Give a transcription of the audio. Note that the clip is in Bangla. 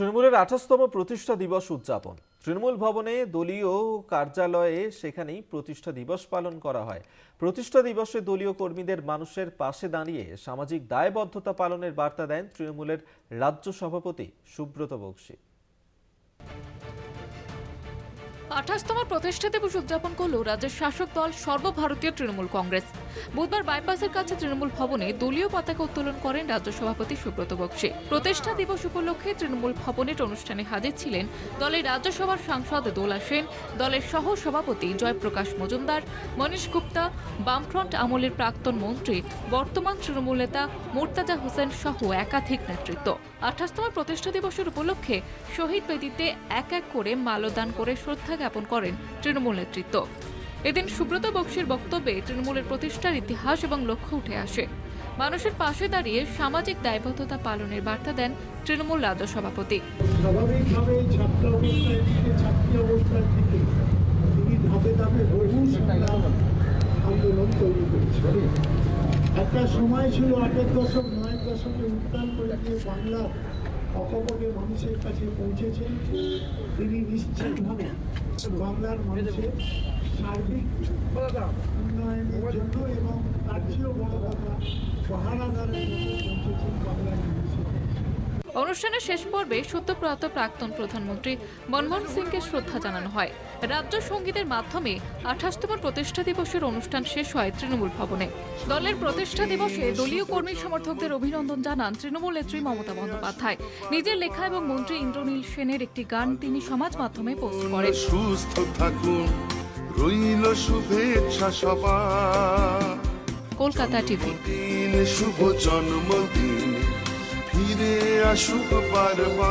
তৃণমূলের ২৮তম প্রতিষ্ঠা দিবস উদযাপন। তৃণমূল ভবনে দলীয় কার্যালয়ে সেখানেই প্রতিষ্ঠা দিবস পালন করা হয়। প্রতিষ্ঠা দিবসে দলীয় কর্মীদের মানুষের পাশে দাঁড়িয়ে সামাজিক দায়বদ্ধতা পালনের বার্তা দেন তৃণমূলের রাজ্য সভাপতি সুব্রত বক্সী। ২৮তম প্রতিষ্ঠা দিবস উদযাপন করল রাজ্যের শাসক দল সর্বভারতীয় তৃণমূল কংগ্রেস। বুধবার বাইপাসের কাছে তৃণমূল ভবনে দলীয় পতাকা উত্তোলন করেন রাজ্য সভাপতি সুব্রত বক্সী। প্রতিষ্ঠা দিবস উপলক্ষে তৃণমূল ভবনের অনুষ্ঠানে হাজির ছিলেন দলের রাজ্যসভার সাংসদ দোলা সেন, দলের সহ সভাপতি জয়প্রকাশ মজুমদার, মনীশ গুপ্তা, বামফ্রন্ট আমলের প্রাক্তন মন্ত্রী, বর্তমান তৃণমূল নেতা মোর্তাজা হোসেন সহ একাধিক নেতৃত্ব। ২৮তম প্রতিষ্ঠা দিবসের উপলক্ষে শহীদ বেদিতে এক এক করে মাল্যদান করে শ্রদ্ধা জ্ঞাপন করেন তৃণমূল নেতৃত্ব। এদিন সুব্রত বক্সীর বক্তব্যে তৃণমূলের প্রতিষ্ঠার ইতিহাস এবং লক্ষ্য উঠে আসে। মানুষের পাশে দাঁড়িয়ে সামাজিক দায়বদ্ধতা পালনের বার্তা দেন তৃণমূল রাজ্য সভাপতি। স্বাভাবিকভাবে ছাত্রী অবস্থায় থেকে তিনি ধাপে ধাপে বহু আন্দোলন তৈরি করেছেন। একটা সময় ছিল ৮-এর দশক ৯-এর দশকে উত্থান করে দিয়ে বাংলা অকপটে মানুষের কাছে পৌঁছেছেন। তিনি নিশ্চিতভাবে বাংলার মানুষের সার্বিক উন্নয়নের জন্য এবং তার চেয়েও বড় কথা পাহারাদারের মতো পৌঁছেছেন বাংলার মানুষের। অনুষ্ঠানের শেষ পর্বে সদ্যপ্রয়াত প্রাক্তন প্রধানমন্ত্রী মনমোহন সিংকে শ্রদ্ধা জানানো হয়। রাজ্য সঙ্গীতের মাধ্যমে ২৮তম প্রতিষ্ঠা দিবসের অনুষ্ঠান শেষ হয় তৃণমূল ভবনে। দলের প্রতিষ্ঠা দিবসে দলীয় কর্মী সমর্থকদের অভিনন্দন জানান তৃণমূল নেত্রী মমতা বন্দ্যোপাধ্যায়। নিজের লেখা এবং মন্ত্রী ইন্দ্রনীল সেনের একটি গান তিনি সমাজ মাধ্যমে পোস্ট করেন। সুস্থ থাকুন, রইল শুভেচ্ছা সবার। কলকাতা টিভি। শুভ জন্মদিন ফিরে আসুক বারবার।